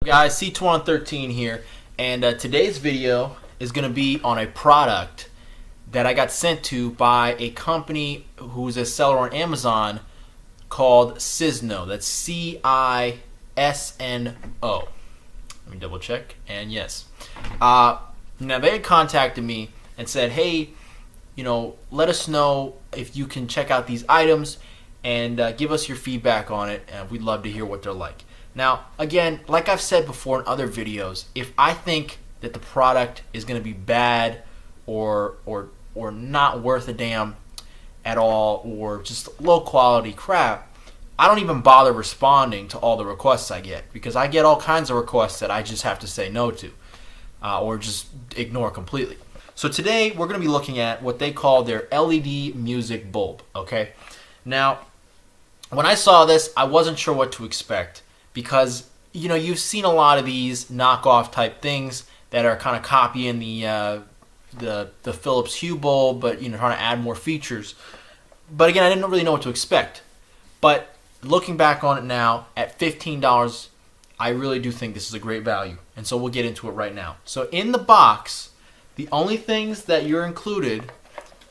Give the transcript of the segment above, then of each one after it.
Guys, C2113 here, and today's video is going to be on a product that I got sent to by a company who's a seller on Amazon called CISNO. That's C-I-S-N-O. Let me double check, and yes. Now they had contacted me and said, hey, let us know if you can check out these items and give us your feedback on it, and we'd love to hear what they're like. Now, again, like I've said before in other videos, if I think that the product is going to be bad or not worth a damn at all, or just low quality crap, I don't even bother responding to all the requests I get, because I get all kinds of requests that I just have to say no to or just ignore completely. So today we're going to be looking at what they call their LED music bulb. Okay, now when I saw this, I wasn't sure what to expect, because you've seen a lot of these knockoff type things that are kind of copying the Philips Hue bulb, but trying to add more features. But again, I didn't really know what to expect. But looking back on it now, at $15, I really do think this is a great value, and so we'll get into it right now. So in the box, the only things that you're included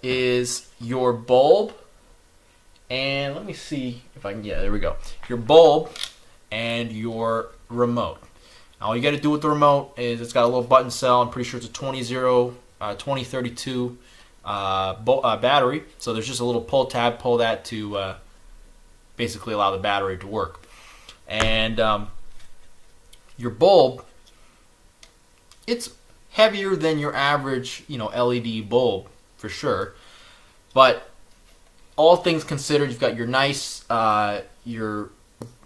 is your bulb, and let me see if I can, yeah, there we go. Your bulb and your remote. Now, all you got to do with the remote is it's got a little button cell. I'm pretty sure it's a 2032 battery. So there's just a little pull tab. Pull that to basically allow the battery to work. And your bulb, it's heavier than your average LED bulb for sure. But all things considered, you've got your nice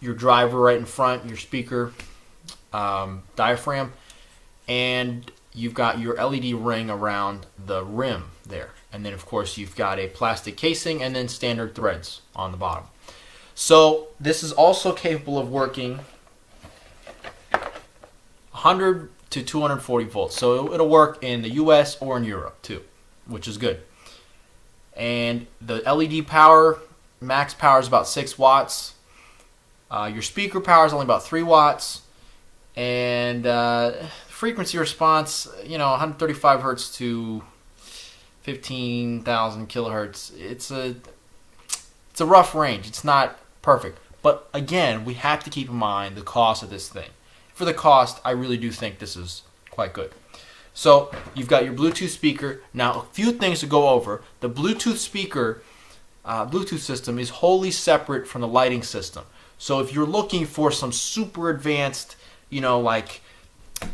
your driver right in front, your speaker diaphragm, and you've got your LED ring around the rim there. And then of course you've got a plastic casing and then standard threads on the bottom. So this is also capable of working 100 to 240 volts. So it'll work in the US or in Europe too, which is good. And the LED power, max power is about 6 watts. Your speaker power is only about 3 watts. And frequency response, 135 hertz to 15,000 kilohertz. It's a rough range. It's not perfect. But again, we have to keep in mind the cost of this thing. For the cost, I really do think this is quite good. So you've got your Bluetooth speaker. Now, a few things to go over. The Bluetooth speaker, Bluetooth system is wholly separate from the lighting system. So if you're looking for some super advanced, like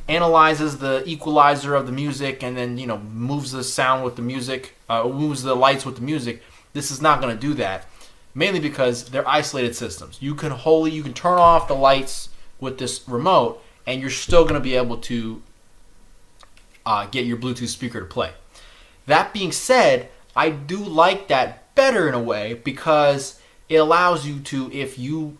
analyzes the equalizer of the music and then, moves the sound with the music, moves the lights with the music, this is not going to do that. Mainly because they're isolated systems. You can turn off the lights with this remote and you're still going to be able to get your Bluetooth speaker to play. That being said, I do like that better in a way, because it allows you to, if you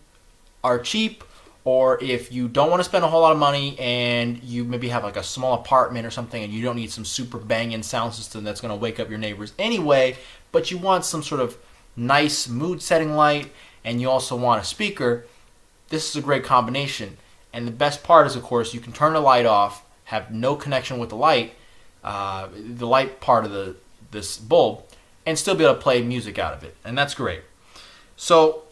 are cheap or if you don't want to spend a whole lot of money and you maybe have like a small apartment or something and you don't need some super banging sound system that's going to wake up your neighbors anyway, but you want some sort of nice mood setting light and you also want a speaker, this is a great combination. And the best part is, of course, you can turn the light off, have no connection with the light part of this bulb, and still be able to play music out of it, and that's great. So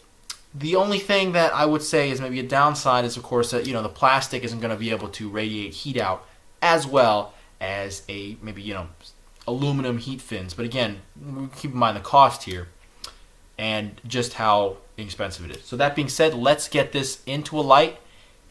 the only thing that I would say is maybe a downside is, of course, that the plastic isn't going to be able to radiate heat out as well as maybe aluminum heat fins. But again, keep in mind the cost here and just how inexpensive it is. So that being said, let's get this into a light,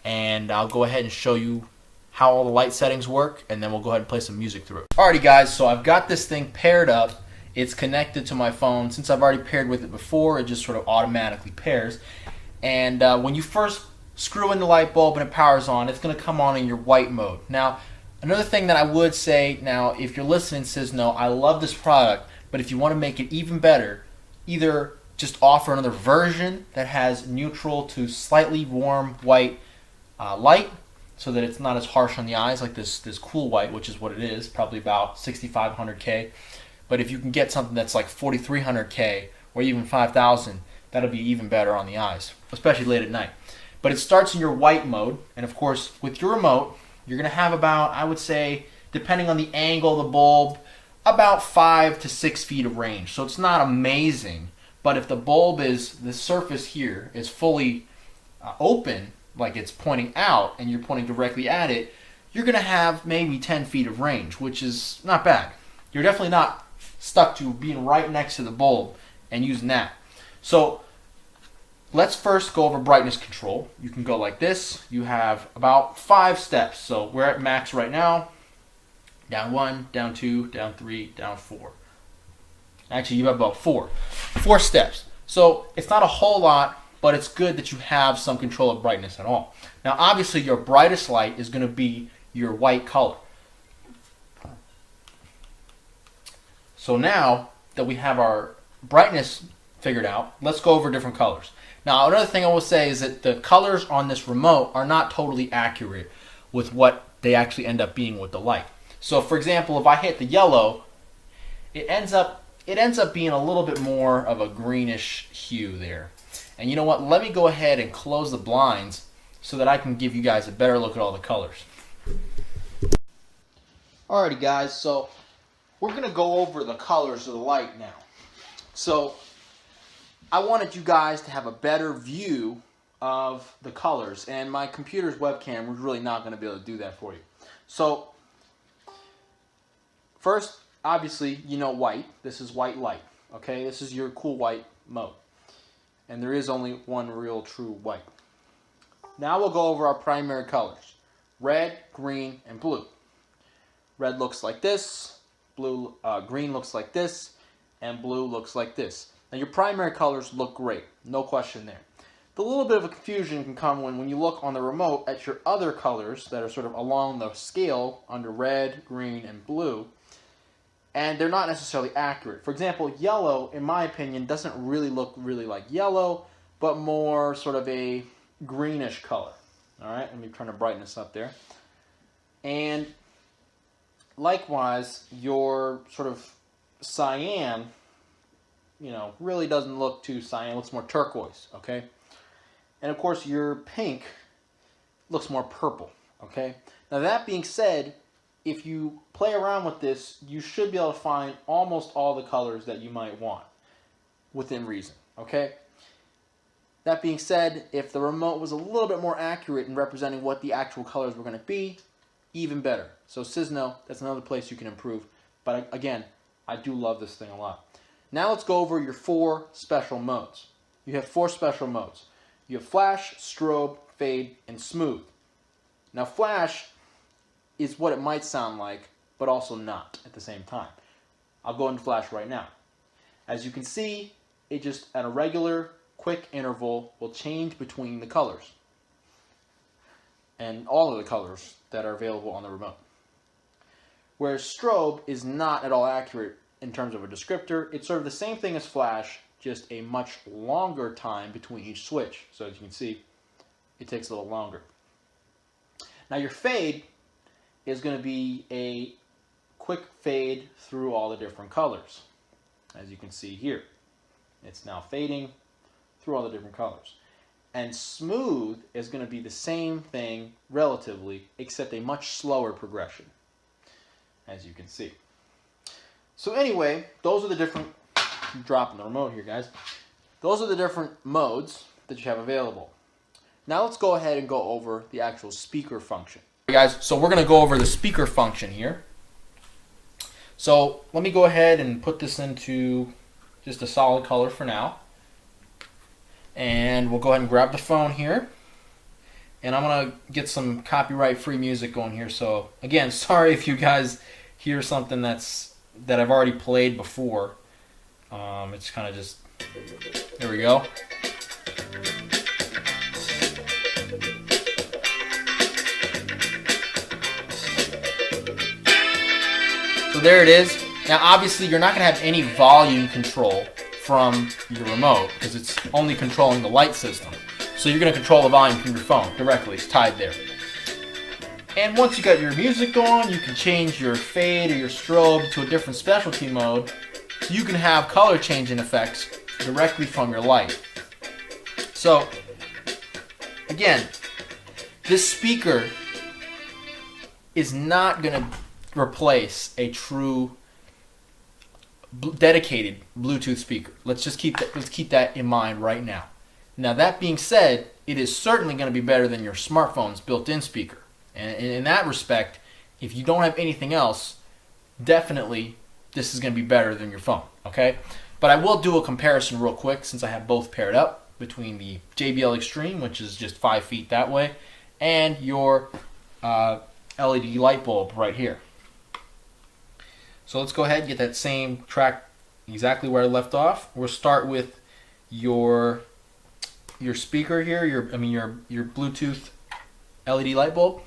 and I'll go ahead and show you how all the light settings work, and then we'll go ahead and play some music through it. Alrighty guys, so I've got this thing paired up. It's connected to my phone. Since I've already paired with it before, it just sort of automatically pairs. And when you first screw in the light bulb and it powers on, it's going to come on in your white mode. Now, another thing that I would say, now if you're listening, CISNO, I love this product, but if you want to make it even better, either just offer another version that has neutral to slightly warm white light, so that it's not as harsh on the eyes like this cool white, which is what it is, probably about 6500K. But if you can get something that's like 4300K or even 5000, that'll be even better on the eyes, especially late at night. But it starts in your white mode, and of course, with your remote, you're going to have about, I would say, depending on the angle of the bulb, about 5 to 6 feet of range. So it's not amazing, but if the bulb is, the surface here is fully open, like it's pointing out, and you're pointing directly at it, you're going to have maybe 10 feet of range, which is not bad. You're definitely not stuck to being right next to the bulb and using that. So let's first go over brightness control. You can go like this. You have about 5 steps. So we're at max right now. Down 1, down 2, down 3, down 4. Actually, you have about 4 steps. So it's not a whole lot, but it's good that you have some control of brightness at all. Now, obviously, your brightest light is going to be your white color. So now that we have our brightness figured out, let's go over different colors. Now, another thing I will say is that the colors on this remote are not totally accurate with what they actually end up being with the light. So, for example, if I hit the yellow, it ends up being a little bit more of a greenish hue there. And you know what? Let me go ahead and close the blinds so that I can give you guys a better look at all the colors. Alrighty, guys. So we're going to go over the colors of the light now. So I wanted you guys to have a better view of the colors, and my computer's webcam was really not going to be able to do that for you. So first, obviously, you know white. This is white light. Okay, this is your cool white mode. And there is only one real true white. Now we'll go over our primary colors. Red, green, and blue. Red looks like this. Green looks like this. And blue looks like this. Now your primary colors look great. No question there. The little bit of a confusion can come when you look on the remote at your other colors that are sort of along the scale under red, green, and blue. And they're not necessarily accurate. For example, yellow, in my opinion, doesn't really look like yellow, but more sort of a greenish color. All right, let me turn the brightness up there. And likewise, your sort of cyan, really doesn't look too cyan. It looks more turquoise, okay? And of course, your pink looks more purple, okay? Now that being said, if you play around with this, you should be able to find almost all the colors that you might want within reason, okay? That being said, if the remote was a little bit more accurate in representing what the actual colors were going to be, even better. So CISNO, that's another place you can improve. But again, I do love this thing a lot. Now let's go over your 4 special modes. You have 4 special modes. You have flash, strobe, fade, and smooth. Now flash is what it might sound like, but also not at the same time. I'll go into flash right now. As you can see, it just at a regular, quick interval will change between the colors. And all of the colors that are available on the remote. Whereas strobe is not at all accurate in terms of a descriptor. It's sort of the same thing as flash, just a much longer time between each switch. So as you can see, it takes a little longer. Now your fade is going to be a quick fade through all the different colors. As you can see here, it's now fading through all the different colors. And smooth is going to be the same thing relatively, except a much slower progression, as you can see. So anyway, those are the different, I'm dropping the remote here, guys. Those are the different modes that you have available. Now let's go ahead and go over the actual speaker function. Guys, so we're going to go over the speaker function here. So let me go ahead and put this into just a solid color for now. And we'll go ahead and grab the phone here. And I'm going to get some copyright-free music going here. So again, sorry if you guys hear something that I've already played before. It's kind of just, there we go. So there it is. Now obviously you're not going to have any volume control from your remote because it's only controlling the light system. So you're going to control the volume from your phone directly. It's tied there. And once you got your music going, you can change your fade or your strobe to a different specialty mode. So you can have color changing effects directly from your light. So again, this speaker is not going to replace a true dedicated Bluetooth speaker. Let's keep that in mind right now. Now, that being said, it is certainly going to be better than your smartphone's built-in speaker. And in that respect, if you don't have anything else, definitely this is going to be better than your phone, okay? But I will do a comparison real quick since I have both paired up between the Jbl Extreme, which is just 5 feet that way, and your LED light bulb right here. So let's go ahead and get that same track exactly where I left off. We'll start with your speaker here, your Bluetooth LED light bulb.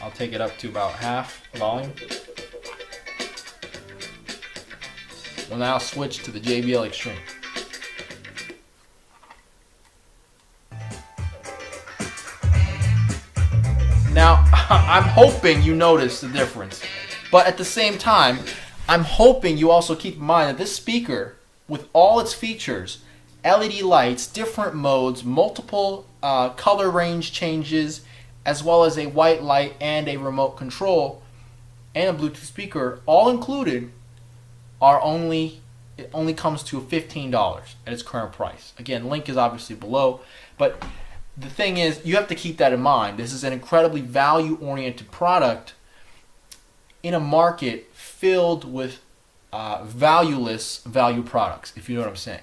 I'll take it up to about half volume. We'll now switch to the Jbl Extreme. Now, I'm hoping you notice the difference, but at the same time, I'm hoping you also keep in mind that this speaker, with all its features, LED lights, different modes, multiple color range changes, as well as a white light and a remote control, and a Bluetooth speaker, all included, it only comes to $15 at its current price. Again, link is obviously below, but the thing is, you have to keep that in mind. This is an incredibly value-oriented product in a market filled with valueless value products, if you know what I'm saying.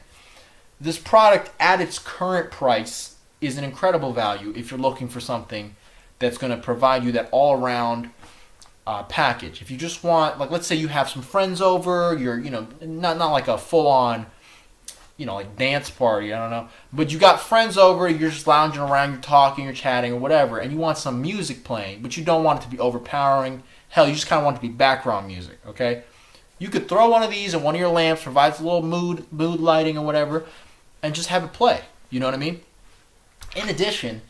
This product at its current price is an incredible value if you're looking for something that's going to provide you that all-around package. If you just want, like, let's say you have some friends over, you're, not like a full-on, like dance party, I don't know, but you got friends over, you're just lounging around, you're talking, you're chatting, or whatever, and you want some music playing, but you don't want it to be overpowering. Hell, you just kind of want it to be background music, okay? You could throw one of these in one of your lamps, provides a little mood lighting or whatever, and just have it play. You know what I mean? In addition,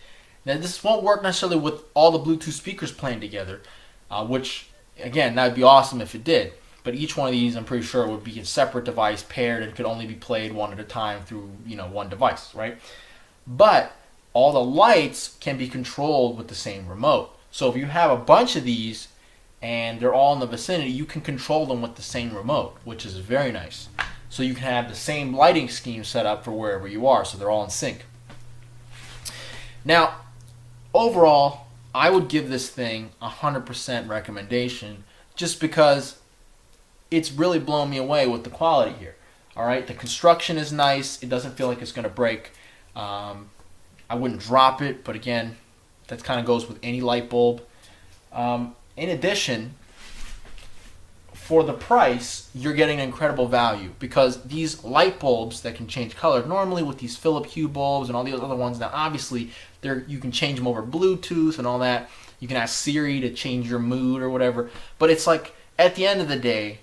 now this won't work necessarily with all the Bluetooth speakers playing together, which, again, that would be awesome if it did. But each one of these, I'm pretty sure, would be a separate device, paired, and could only be played one at a time through, one device, right? But all the lights can be controlled with the same remote. So if you have a bunch of these and they're all in the vicinity, you can control them with the same remote, which is very nice. So you can have the same lighting scheme set up for wherever you are, so they're all in sync. Now, overall, I would give this thing 100% recommendation just because it's really blown me away with the quality here. All right, the construction is nice. It doesn't feel like it's going to break. I wouldn't drop it, but again, that kind of goes with any light bulb. In addition, for the price, you're getting an incredible value because these light bulbs that can change color, normally with these Philip Hue bulbs and all the other ones, now obviously you can change them over Bluetooth and all that. You can ask Siri to change your mood or whatever, but it's like at the end of the day,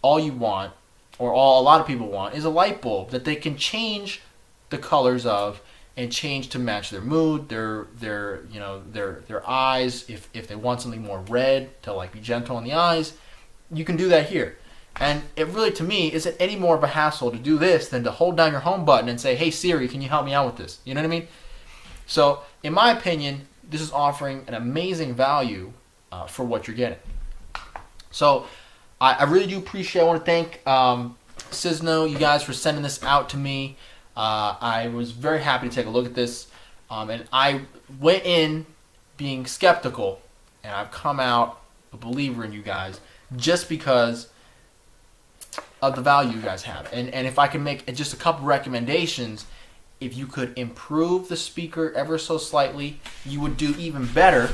all you want, or all a lot of people want, is a light bulb that they can change the colors of and change to match their mood, their eyes. If they want something more red to like be gentle on the eyes, you can do that here. And it really, to me, isn't any more of a hassle to do this than to hold down your home button and say, "Hey Siri, can you help me out with this?" You know what I mean? So, in my opinion, this is offering an amazing value for what you're getting. So, I really do appreciate. I want to thank CISNO, you guys, for sending this out to me. I was very happy to take a look at this, and I went in being skeptical, and I've come out a believer in you guys just because of the value you guys have. And if I can make just a couple recommendations, if you could improve the speaker ever so slightly, you would do even better.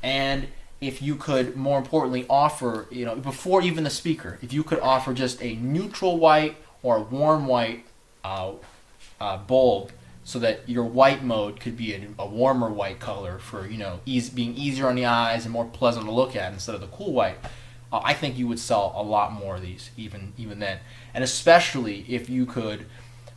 And if you could, more importantly, offer, before even the speaker, if you could offer just a neutral white or a warm white bulb, so that your white mode could be a warmer white color for being easier on the eyes and more pleasant to look at instead of the cool white, I think you would sell a lot more of these even then. And especially if you could,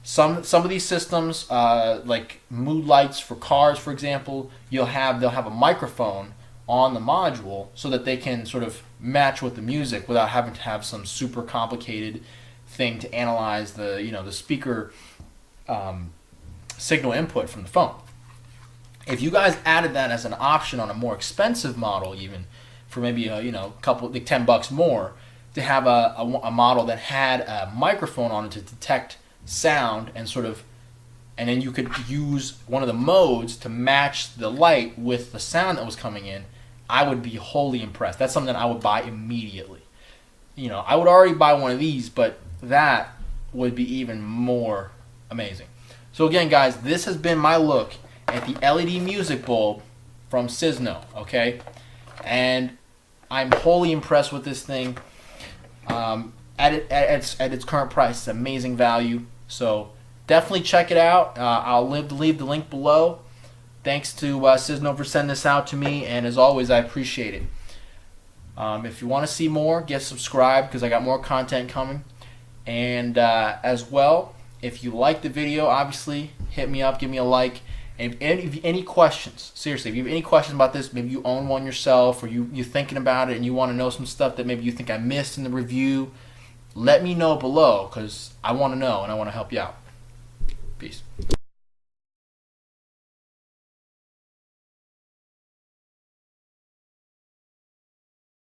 some of these systems, like mood lights for cars, for example, they'll have a microphone on the module so that they can sort of match with the music without having to have some super complicated thing to analyze the speaker signal input from the phone. If you guys added that as an option on a more expensive model, even for maybe a couple like $10 more, to have a model that had a microphone on it to detect sound and then you could use one of the modes to match the light with the sound that was coming in, I would be wholly impressed. That's something that I would buy immediately. I would already buy one of these, but that would be even more amazing. So again, guys, this has been my look at the LED music bulb from CISNO, okay? And I'm wholly impressed with this thing. At its current price, it's amazing value. So definitely check it out. I'll leave the link below. Thanks to CISNO for sending this out to me, and as always, I appreciate it. If you want to see more, get subscribed because I got more content coming. And as well, if you like the video, obviously, hit me up, give me a like. And if you have any questions, seriously, if you have any questions about this, maybe you own one yourself or you're thinking about it and you want to know some stuff that maybe you think I missed in the review, let me know below because I want to know and I want to help you out. Peace.